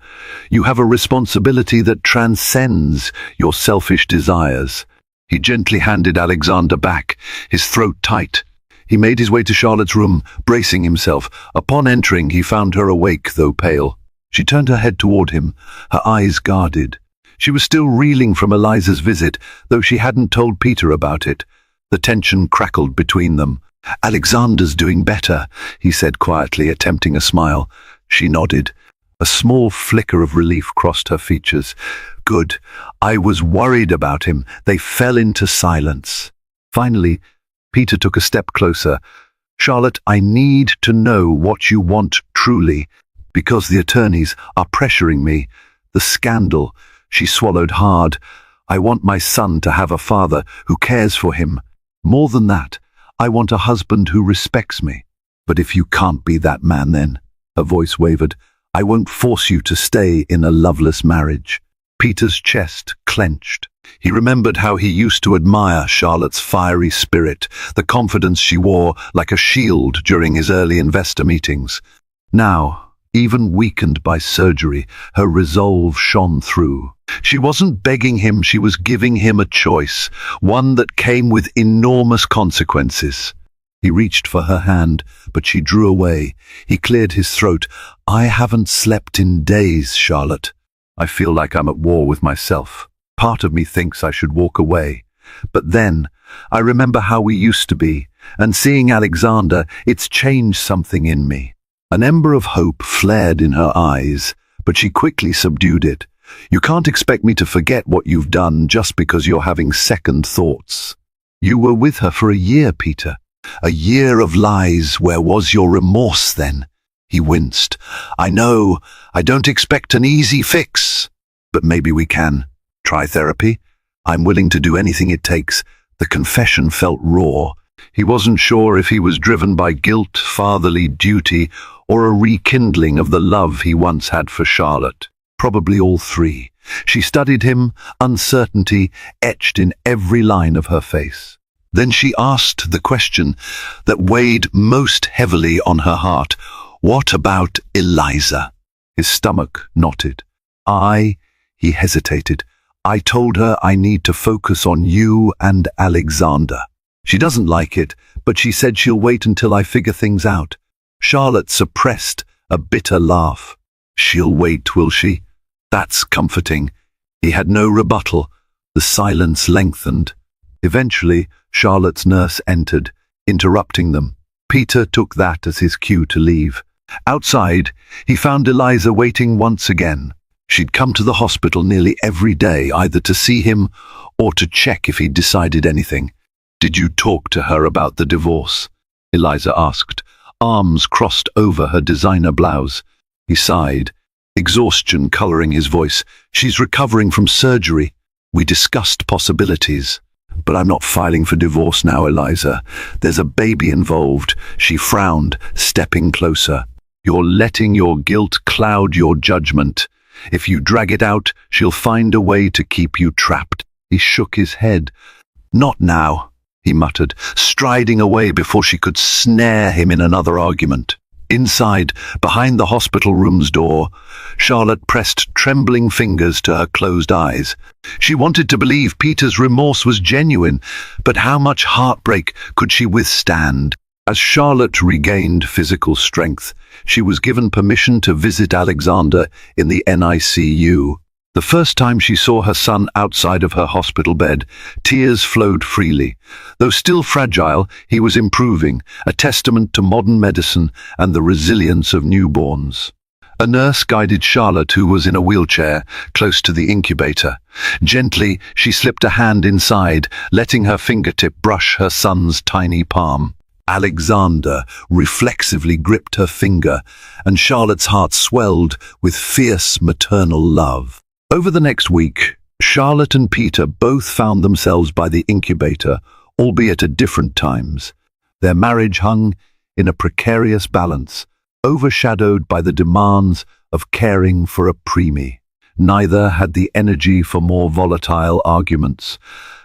you have a responsibility that transcends your selfish desires. He gently handed Alexander back, his throat tight. He made his way to Charlotte's room, bracing himself. Upon entering, he found her awake, though pale. She turned her head toward him, her eyes guarded. She was still reeling from Eliza's visit, though she hadn't told Peter about it. The tension crackled between them. Alexander's doing better, he said quietly, attempting a smile. She nodded. A small flicker of relief crossed her features. Good. I was worried about him. They fell into silence. Finally, Peter took a step closer. Charlotte, I need to know what you want truly, because the attorneys are pressuring me. The scandal. She swallowed hard. I want my son to have a father who cares for him. More than that, I want a husband who respects me. But if you can't be that man, then, her voice wavered, I won't force you to stay in a loveless marriage. Peter's chest clenched. He remembered how he used to admire Charlotte's fiery spirit, the confidence she wore like a shield during his early investor meetings. Now, even weakened by surgery, her resolve shone through. She wasn't begging him, she was giving him a choice, one that came with enormous consequences. He reached for her hand, but she drew away. He cleared his throat. I haven't slept in days, Charlotte. I feel like I'm at war with myself. Part of me thinks I should walk away. But then, I remember how we used to be, and seeing Alexander, it's changed something in me. An ember of hope flared in her eyes, but she quickly subdued it. You can't expect me to forget what you've done just because you're having second thoughts. You were with her for a year, Peter. A year of lies. Where was your remorse then? He winced. I know, I don't expect an easy fix. But maybe we can. Try therapy. I'm willing to do anything it takes. The confession felt raw. He wasn't sure if he was driven by guilt, fatherly duty, or a rekindling of the love he once had for Charlotte. Probably all three. She studied him, uncertainty etched in every line of her face. Then she asked the question that weighed most heavily on her heart. What about Eliza? His stomach knotted. He hesitated. I told her I need to focus on you and Alexander. She doesn't like it, but she said she'll wait until I figure things out. Charlotte suppressed a bitter laugh. She'll wait, will she? That's comforting. He had no rebuttal. The silence lengthened. Eventually, Charlotte's nurse entered, interrupting them. Peter took that as his cue to leave. Outside, he found Eliza waiting once again. She'd come to the hospital nearly every day, either to see him or to check if he'd decided anything. "Did you talk to her about the divorce?" Eliza asked, arms crossed over her designer blouse. He sighed, exhaustion coloring his voice. "She's recovering from surgery. We discussed possibilities. But I'm not filing for divorce now, Eliza. There's a baby involved." She frowned, stepping closer. "You're letting your guilt cloud your judgment. If you drag it out, she'll find a way to keep you trapped." He shook his head. "Not now," he muttered, striding away before she could snare him in another argument. Inside, behind the hospital room's door, Charlotte pressed trembling fingers to her closed eyes. She wanted to believe Peter's remorse was genuine, but how much heartbreak could she withstand? As Charlotte regained physical strength, she was given permission to visit Alexander in the NICU. The first time she saw her son outside of her hospital bed, tears flowed freely. Though still fragile, he was improving, a testament to modern medicine and the resilience of newborns. A nurse guided Charlotte, who was in a wheelchair, close to the incubator. Gently, she slipped a hand inside, letting her fingertip brush her son's tiny palm. Alexander reflexively gripped her finger, and Charlotte's heart swelled with fierce maternal love. Over the next week, Charlotte and Peter both found themselves by the incubator, albeit at different times. Their marriage hung in a precarious balance, overshadowed by the demands of caring for a preemie. Neither had the energy for more volatile arguments.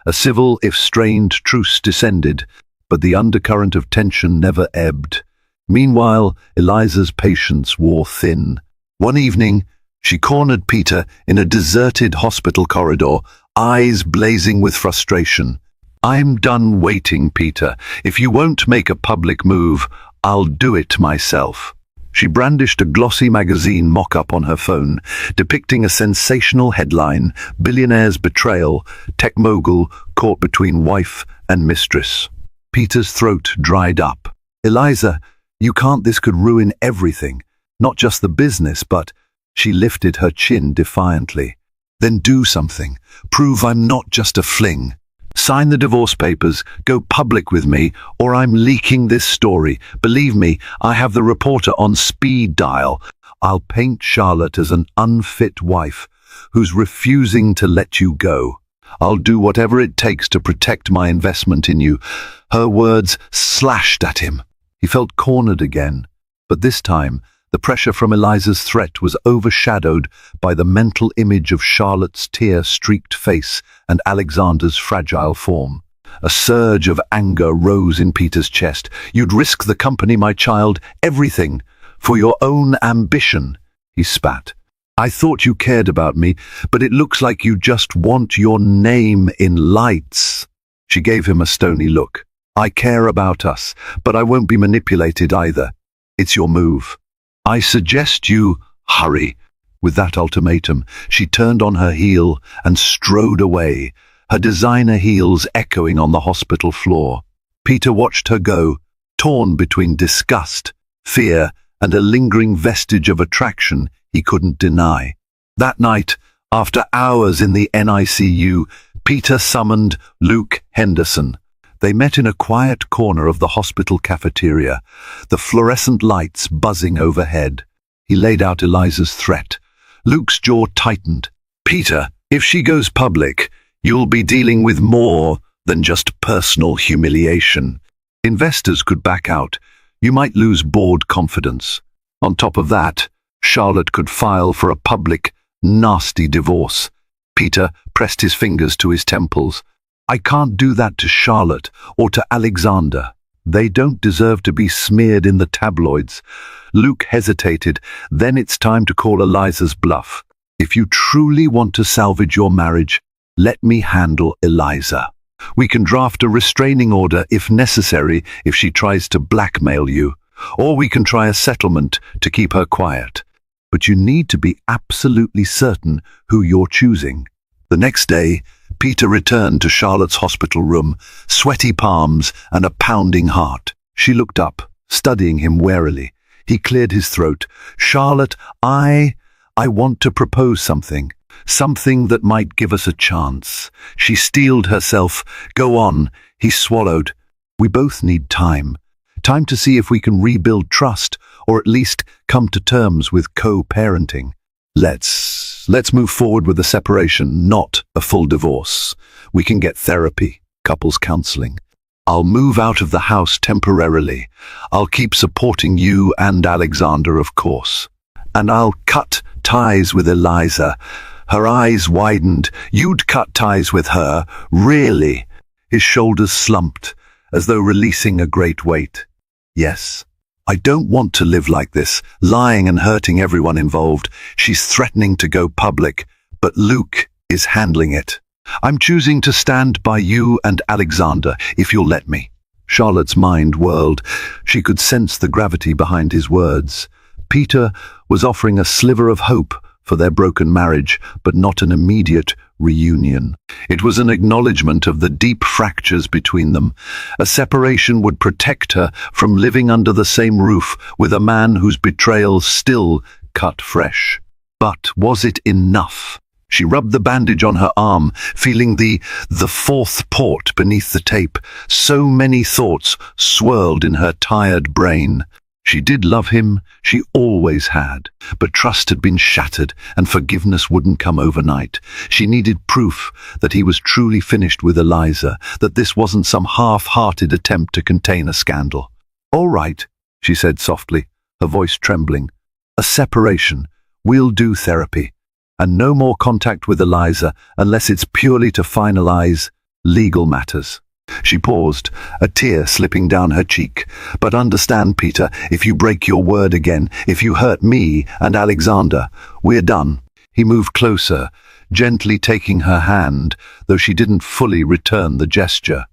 A civil, if strained, truce descended, but the undercurrent of tension never ebbed. Meanwhile, Eliza's patience wore thin. One evening, she cornered Peter in a deserted hospital corridor, eyes blazing with frustration. "I'm done waiting, Peter. If you won't make a public move, I'll do it myself." She brandished a glossy magazine mock-up on her phone, depicting a sensational headline: "Billionaire's betrayal, tech mogul caught between wife and mistress." Peter's throat dried up. "Eliza, you can't. This could ruin everything. Not just the business, but..." She lifted her chin defiantly. "Then do something. Prove I'm not just a fling. Sign the divorce papers, go public with me, or I'm leaking this story. Believe me, I have the reporter on speed dial. I'll paint Charlotte as an unfit wife who's refusing to let you go. I'll do whatever it takes to protect my investment in you." Her words slashed at him. He felt cornered again, but this time the pressure from Eliza's threat was overshadowed by the mental image of Charlotte's tear-streaked face and Alexander's fragile form. A surge of anger rose in Peter's chest. "You'd risk the company, my child, everything, for your own ambition," he spat. "I thought you cared about me, but it looks like you just want your name in lights." She gave him a stony look. "I care about us, but I won't be manipulated either. It's your move. I suggest you hurry." With that ultimatum, she turned on her heel and strode away, her designer heels echoing on the hospital floor. Peter watched her go, torn between disgust, fear, and a lingering vestige of attraction he couldn't deny. That night, after hours in the NICU, Peter summoned Luke Henderson. They met in a quiet corner of the hospital cafeteria, the fluorescent lights buzzing overhead. He laid out Eliza's threat. Luke's jaw tightened. "Peter, if she goes public, you'll be dealing with more than just personal humiliation. Investors could back out. You might lose board confidence. On top of that, Charlotte could file for a public, nasty divorce." Peter pressed his fingers to his temples. "I can't do that to Charlotte or to Alexander. They don't deserve to be smeared in the tabloids." Luke hesitated. "Then it's time to call Eliza's bluff. If you truly want to salvage your marriage, let me handle Eliza. We can draft a restraining order if necessary if she tries to blackmail you, or we can try a settlement to keep her quiet. But you need to be absolutely certain who you're choosing." The next day, Peter returned to Charlotte's hospital room, sweaty palms and a pounding heart. She looked up, studying him warily. He cleared his throat. "Charlotte, I I want to propose something. Something that might give us a chance. She steeled herself. Go on, he swallowed. We both need time. Time to see if we can rebuild trust, or at least come to terms with co-parenting. Let's move forward with a separation, not a full divorce. We can get therapy, couples counseling. I'll move out of the house temporarily. I'll keep supporting you and Alexander, of course. And I'll cut ties with Eliza. Her eyes widened. You'd cut ties with her? Really? His shoulders slumped, as though releasing a great weight. Yes. I don't want to live like this, lying and hurting everyone involved. She's threatening to go public, but Luke is handling it. I'm choosing to stand by you and Alexander, if you'll let me. Charlotte's mind whirled. She could sense the gravity behind his words. Peter was offering a sliver of hope for their broken marriage, but not an immediate reunion. It was an acknowledgement of the deep fractures between them. A separation would protect her from living under the same roof with a man whose betrayal still cut fresh. But was it enough? She rubbed the bandage on her arm, feeling the fourth port beneath the tape. So many thoughts swirled in her tired brain. She did love him, she always had, but trust had been shattered and forgiveness wouldn't come overnight. She needed proof that he was truly finished with Eliza, that this wasn't some half-hearted attempt to contain a scandal. All right, she said softly, her voice trembling. A separation. We'll do therapy. And no more contact with Eliza unless it's purely to finalize legal matters. She paused, a tear slipping down her cheek. But understand, Peter, if you break your word again, if you hurt me and Alexander, we're done. He moved closer, gently taking her hand, though she didn't fully return the gesture.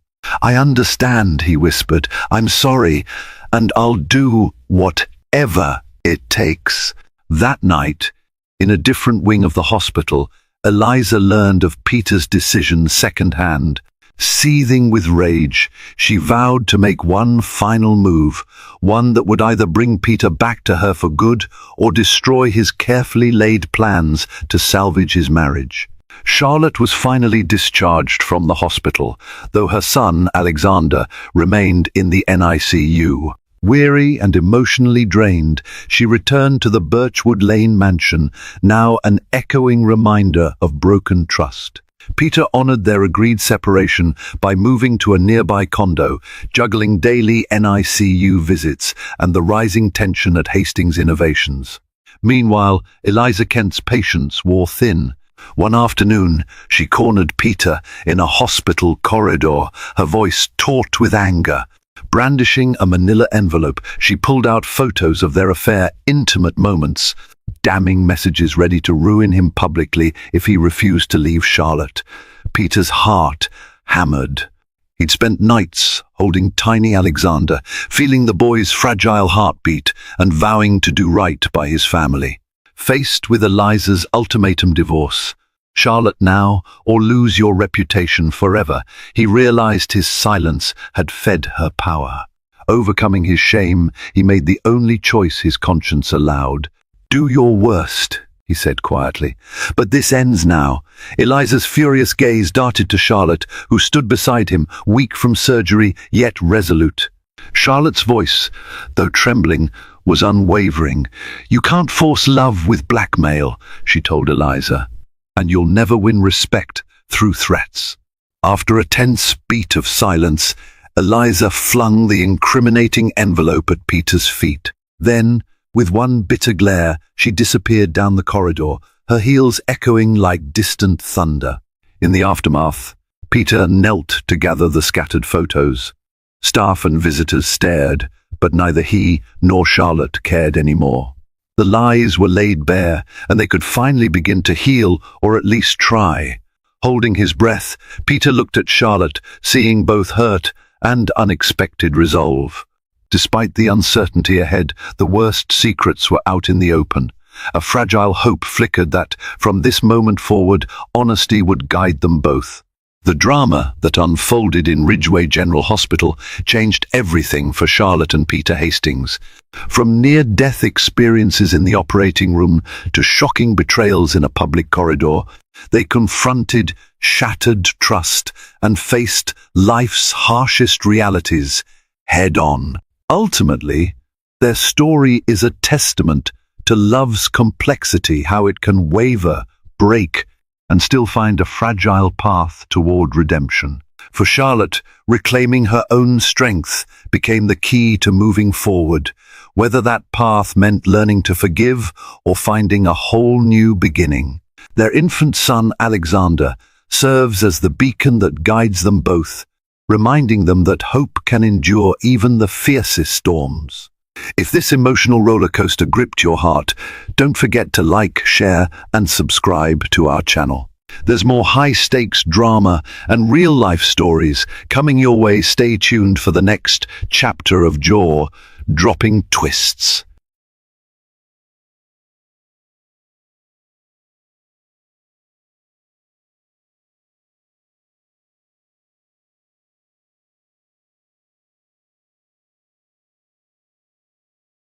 I understand, he whispered. I'm sorry, and I'll do whatever it takes. That night, in a different wing of the hospital, Eliza learned of Peter's decision secondhand. Seething with rage, she vowed to make one final move, one that would either bring Peter back to her for good or destroy his carefully laid plans to salvage his marriage. Charlotte was finally discharged from the hospital, though her son, Alexander, remained in the NICU. Weary and emotionally drained, she returned to the Birchwood Lane mansion, now an echoing reminder of broken trust. Peter honored their agreed separation by moving to a nearby condo, juggling daily NICU visits and the rising tension at Hastings Innovations. Meanwhile, Eliza Kent's patience wore thin. One afternoon, she cornered Peter in a hospital corridor, her voice taut with anger. Brandishing a manila envelope, she pulled out photos of their affair, intimate moments, damning messages ready to ruin him publicly if he refused to leave Charlotte. Peter's heart hammered. He'd spent nights holding tiny Alexander, feeling the boy's fragile heartbeat and vowing to do right by his family. Faced with Eliza's ultimatum divorce, Charlotte now, or lose your reputation forever, he realized his silence had fed her power. Overcoming his shame, he made the only choice his conscience allowed. Do your worst, he said quietly. But this ends now. Eliza's furious gaze darted to Charlotte, who stood beside him, weak from surgery, yet resolute. Charlotte's voice, though trembling, was unwavering. You can't force love with blackmail, she told Eliza, and you'll never win respect through threats. After a tense beat of silence, Eliza flung the incriminating envelope at Peter's feet. Then, with one bitter glare, she disappeared down the corridor, her heels echoing like distant thunder. In the aftermath, Peter knelt to gather the scattered photos. Staff and visitors stared, but neither he nor Charlotte cared anymore. The lies were laid bare, and they could finally begin to heal, or at least try. Holding his breath, Peter looked at Charlotte, seeing both hurt and unexpected resolve. Despite the uncertainty ahead, the worst secrets were out in the open. A fragile hope flickered that, from this moment forward, honesty would guide them both. The drama that unfolded in Ridgeway General Hospital changed everything for Charlotte and Peter Hastings. From near-death experiences in the operating room to shocking betrayals in a public corridor, they confronted shattered trust and faced life's harshest realities head-on. Ultimately, their story is a testament to love's complexity, how it can waver, break, and still find a fragile path toward redemption. For Charlotte, reclaiming her own strength became the key to moving forward, whether that path meant learning to forgive or finding a whole new beginning. Their infant son, Alexander, serves as the beacon that guides them both, reminding them that hope can endure even the fiercest storms. If this emotional roller coaster gripped your heart, don't forget to like, share, and subscribe to our channel. There's more high-stakes drama and real-life stories coming your way. Stay tuned for the next chapter of jaw-dropping twists.